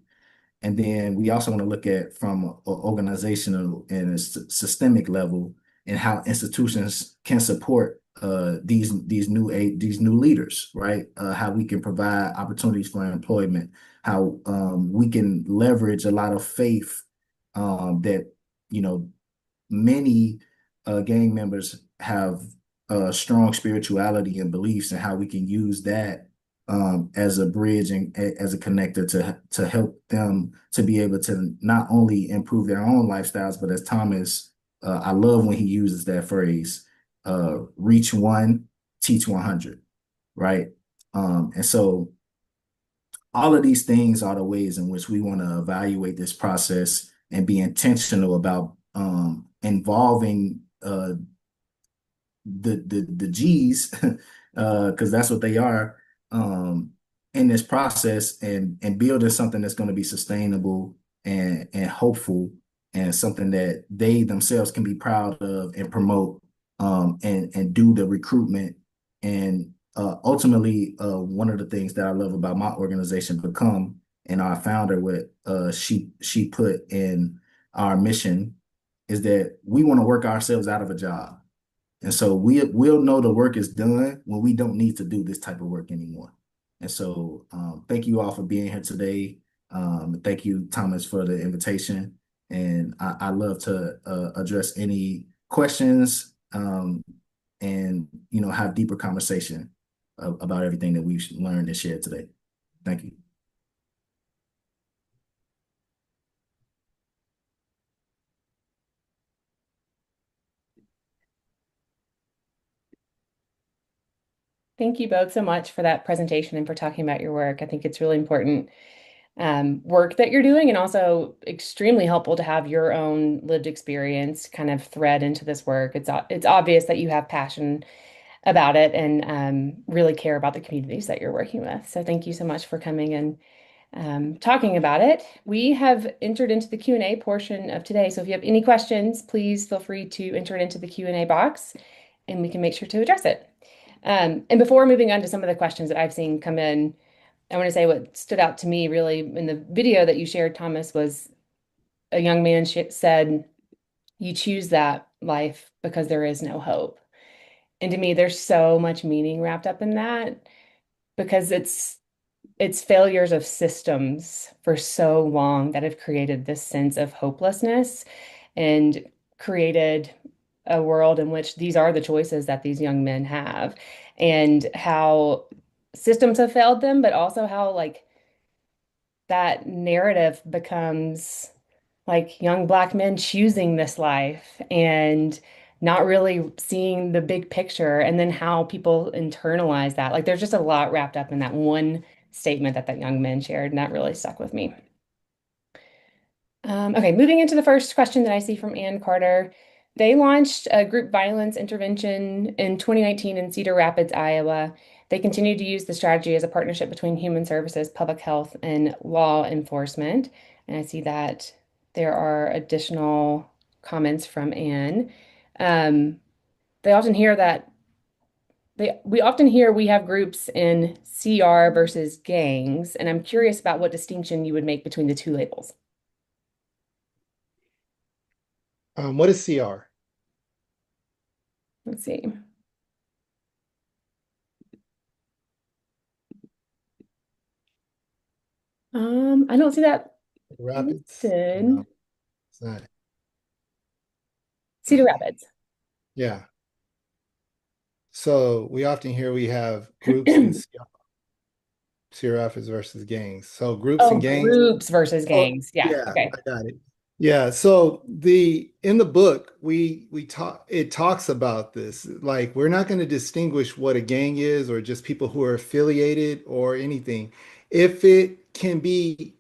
Speaker 13: And then we also want to look at from an organizational and a systemic level and how institutions can support these new leaders, right? How we can provide opportunities for employment, how we can leverage a lot of faith that many gang members have strong spirituality and beliefs, and how we can use that as a bridge and as a connector to help them to be able to not only improve their own lifestyles, but as Thomas, I love when he uses that phrase, reach one, teach 100, right? And so all of these things are the ways in which we want to evaluate this process and be intentional about involving the G's, because that's what they are, in this process and building something that's going to be sustainable and hopeful and something that they themselves can be proud of and promote, and do the recruitment. And ultimately, one of the things that I love about my organization, Become, and our founder, what she put in our mission is that we want to work ourselves out of a job. And so we'll know the work is done when we don't need to do this type of work anymore. And so thank you all for being here today. Thank you, Thomas, for the invitation. And I love to address any questions, and have deeper conversation about everything that we've learned and shared today. Thank you.
Speaker 1: Thank you both so much for that presentation and for talking about your work. I think it's really important. work that you're doing, and also extremely helpful to have your own lived experience kind of thread into this work. It's obvious that you have passion about it and really care about the communities that you're working with. So thank you so much for coming and talking about it. We have entered into the Q&A portion of today. So if you have any questions, please feel free to enter it into the Q&A box and we can make sure to address it. And before moving on to some of the questions that I've seen come in, I want to say what stood out to me really in the video that you shared, Thomas, was a young man said, "You choose that life because there is no hope." And to me, there's so much meaning wrapped up in that because it's failures of systems for so long that have created this sense of hopelessness and created a world in which these are the choices that these young men have, and how systems have failed them, but also how like that narrative becomes like young Black men choosing this life and not really seeing the big picture, and then how people internalize that. Like there's just a lot wrapped up in that one statement that that young man shared, and that really stuck with me. Okay, moving into the first question that I see from Ann Carter. They launched a group violence intervention in 2019 in Cedar Rapids, Iowa. They continue to use the strategy as a partnership between human services, public health, and law enforcement. And I see that there are additional comments from Ann. They often hear that we often hear we have groups in CR versus gangs, and I'm curious about what distinction you would make between the two labels.
Speaker 2: What is CR?
Speaker 1: Let's see. I don't see that
Speaker 2: Rapids?
Speaker 1: listed.
Speaker 2: No, it's not.
Speaker 1: Cedar Rapids.
Speaker 2: Yeah. So we often hear we have groups in CR Rapids versus gangs. So groups
Speaker 1: Oh,
Speaker 2: and gangs.
Speaker 1: groups versus
Speaker 2: Oh,
Speaker 1: gangs. Yeah.
Speaker 2: yeah,
Speaker 1: Okay.
Speaker 2: I got it. Yeah, so in the book we talks about this. Like we're not going to distinguish what a gang is or just people who are affiliated or anything. If it can be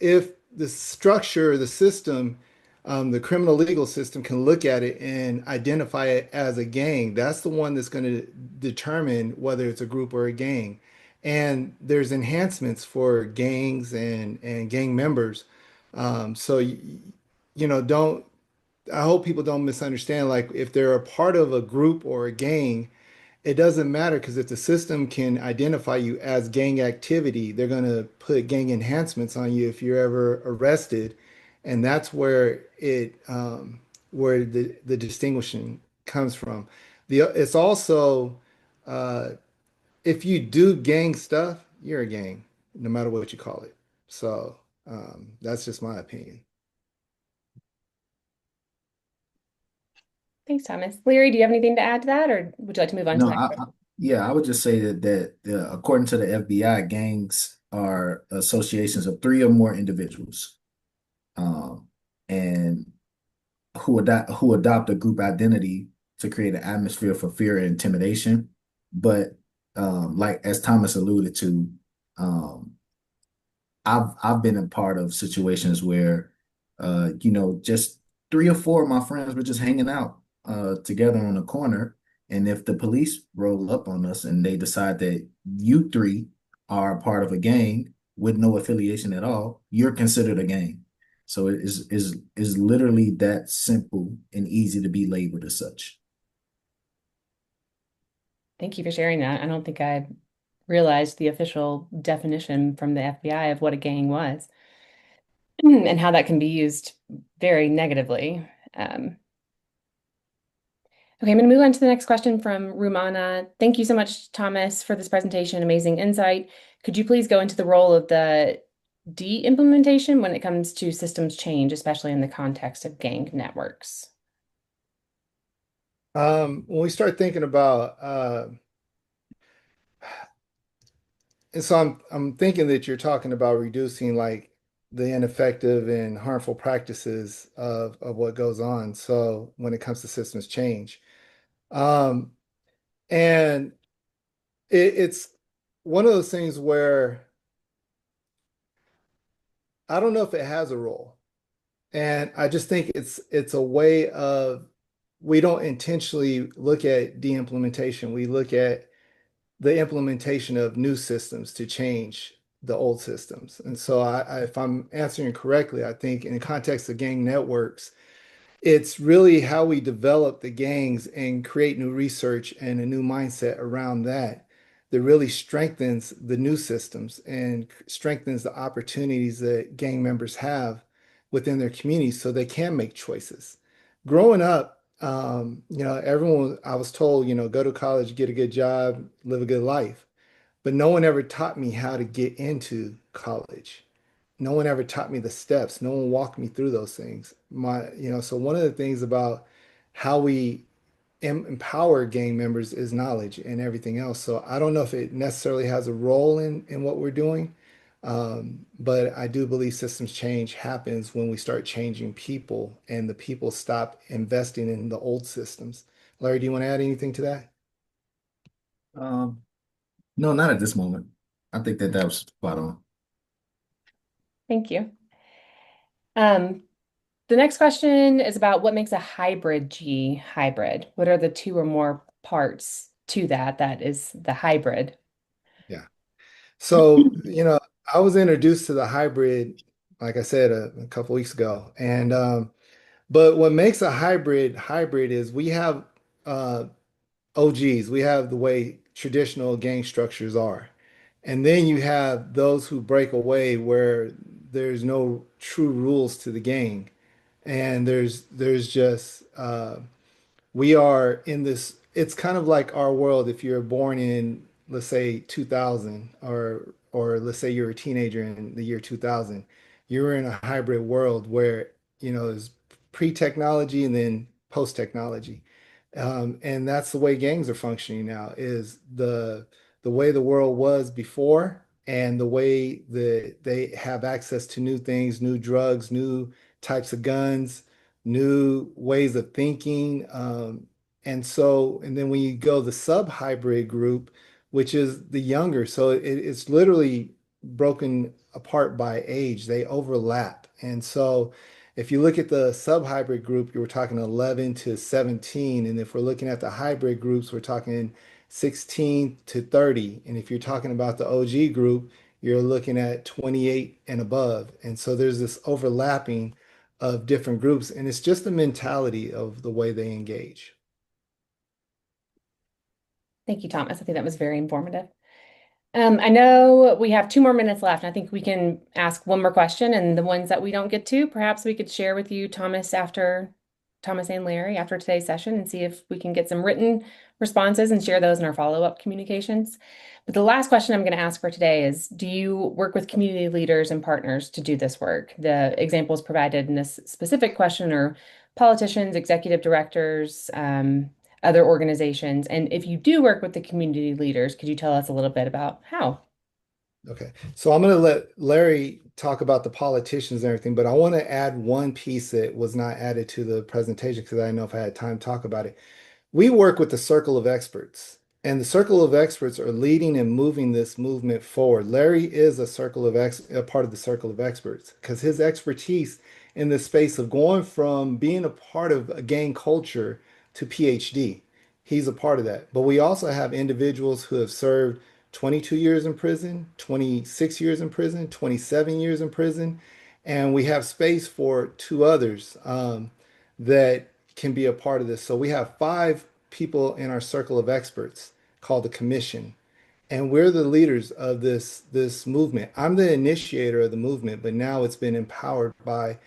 Speaker 2: if the structure, the system, the criminal legal system can look at it and identify it as a gang, that's the one that's going to determine whether it's a group or a gang. And there's enhancements for gangs and gang members. So don't I hope people don't misunderstand. Like if they're a part of a group or a gang, it doesn't matter because if the system can identify you as gang activity, they're going to put gang enhancements on you if you're ever arrested, and that's where the distinguishing comes from. It's also uh, if you do gang stuff, you're a gang, no matter what you call it. So that's just my opinion.
Speaker 1: Thanks, Thomas. Larry, do you have anything to add to that, or would you like to move on to
Speaker 13: No,
Speaker 1: the next question?
Speaker 13: yeah, I would just say that according to the FBI, gangs are associations of three or more individuals, and who adopt a group identity to create an atmosphere for fear and intimidation. But like as Thomas alluded to, um, I've been a part of situations where just three or four of my friends were just hanging out together on a corner. And if the police roll up on us and they decide that you three are part of a gang with no affiliation at all, you're considered a gang. So it is literally that simple and easy to be labeled as such.
Speaker 1: Thank you for sharing that. I don't think I realized the official definition from the FBI of what a gang was and how that can be used very negatively. Okay, I'm going to move on to the next question from Rumana. Thank you so much, Thomas, for this presentation. Amazing insight. Could you please go into the role of the de-implementation when it comes to systems change, especially in the context of gang networks?
Speaker 2: When we start thinking about and so I'm thinking that you're talking about reducing like the ineffective and harmful practices of what goes on. So when it comes to systems change, um, and it's one of those things where I don't know if it has a role. And I just think it's a way of we don't intentionally look at de-implementation. We look at the implementation of new systems to change the old systems. And so if I'm answering correctly, I think in the context of gang networks, it's really how we develop the gangs and create new research and a new mindset around that that really strengthens the new systems and strengthens the opportunities that gang members have within their communities so they can make choices. Growing up, everyone, I was told, go to college, get a good job, live a good life. But no one ever taught me how to get into college. No one ever taught me the steps. No one walked me through those things. So one of the things about how we empower gang members is knowledge and everything else. So I don't know if it necessarily has a role in what we're doing, but I do believe systems change happens when we start changing people and the people stop investing in the old systems. Larry, do you want to add anything to that?
Speaker 13: No, not at this moment. I think that was spot on.
Speaker 1: Thank you. The next question is about what makes a hybrid G hybrid. What are the two or more parts to that is the hybrid?
Speaker 2: Yeah. So, I was introduced to the hybrid, like I said, a couple weeks ago. But what makes a hybrid is we have OGs, we have the way traditional gang structures are. And then you have those who break away where there's no true rules to the gang. And there's just we are in this, it's kind of like our world if you're born in, let's say 2000 or let's say you're a teenager in the year 2000, you're in a hybrid world where, there's pre-technology and then post-technology. And that's the way gangs are functioning now is the way the world was before and the way that they have access to new things, new drugs, new types of guns, new ways of thinking. And then when you go the sub-hybrid group, which is the younger, so it's literally broken apart by age. They overlap. And so if you look at the sub-hybrid group, you were talking 11 to 17. And if we're looking at the hybrid groups, we're talking 16 to 30. And if you're talking about the OG group, you're looking at 28 and above. And so there's this overlapping of different groups, and it's just the mentality of the way they engage.
Speaker 1: Thank you, Thomas. I think that was very informative. I know we have 2 more minutes left. I think we can ask one more question, and the ones that we don't get to, perhaps we could share with you, Thomas and Larry, after today's session and see if we can get some written responses and share those in our follow-up communications. But the last question I'm going to ask for today is, do you work with community leaders and partners to do this work? The examples provided in this specific question are politicians, executive directors, other organizations. And if you do work with the community leaders, could you tell us a little bit about how?
Speaker 2: Okay, so I'm going to let Larry talk about the politicians and everything, but I want to add one piece that was not added to the presentation because I didn't know if I had time to talk about it. We work with the Circle of Experts, and the Circle of Experts are leading and moving this movement forward. Larry is a part of the Circle of Experts because his expertise in the space of going from being a part of a gang culture to PhD, he's a part of that. But we also have individuals who have served 22 years in prison, 26 years in prison, 27 years in prison, and we have space for 2 others that can be a part of this. So we have 5 people in our Circle of Experts called the Commission, and we're the leaders of this movement. I'm the initiator of the movement, but now it's been empowered by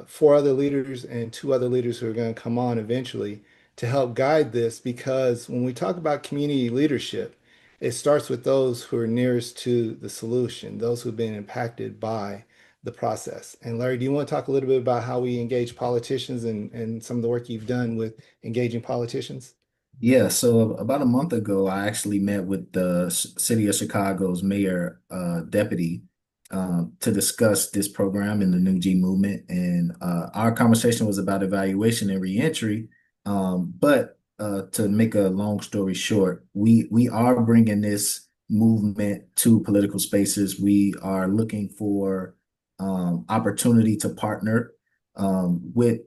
Speaker 2: 4 other leaders and 2 other leaders who are going to come on eventually to help guide this, because when we talk about community leadership, it starts with those who are nearest to the solution, those who've been impacted by the process. And Larry, do you want to talk a little bit about how we engage politicians and some of the work you've done with engaging politicians?
Speaker 13: Yeah, so about a month ago, I actually met with the City of Chicago's mayor deputy to discuss this program in the New G movement. And our conversation was about evaluation and reentry. But to make a long story short, we are bringing this movement to political spaces. We are looking for opportunity to partner with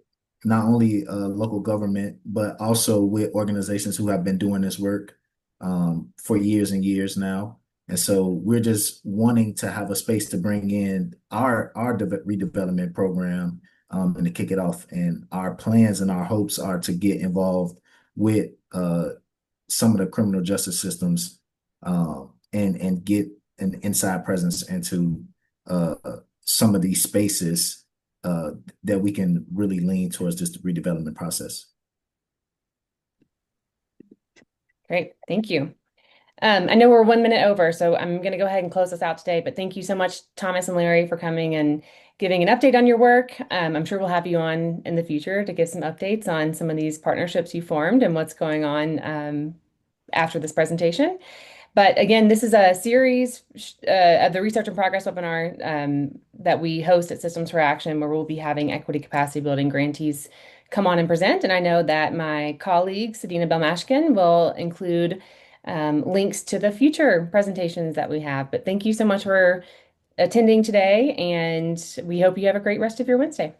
Speaker 13: not only local government, but also with organizations who have been doing this work for years and years now. And so we're just wanting to have a space to bring in our redevelopment program and to kick it off. And our plans and our hopes are to get involved with some of the criminal justice systems and get an inside presence into some of these spaces that we can really lean towards this redevelopment process.
Speaker 1: Great, thank you. I know we're 1 minute over, so I'm going to go ahead and close this out today, but thank you so much, Thomas and Larry, for coming and giving an update on your work. I'm sure we'll have you on in the future to give some updates on some of these partnerships you formed and what's going on after this presentation. But again, this is a series of the Research and Progress webinar that we host at Systems for Action, where we'll be having equity capacity building grantees come on and present. And I know that my colleague, Sadina Belmashkin, will include links to the future presentations that we have. But thank you so much for attending today, and we hope you have a great rest of your Wednesday.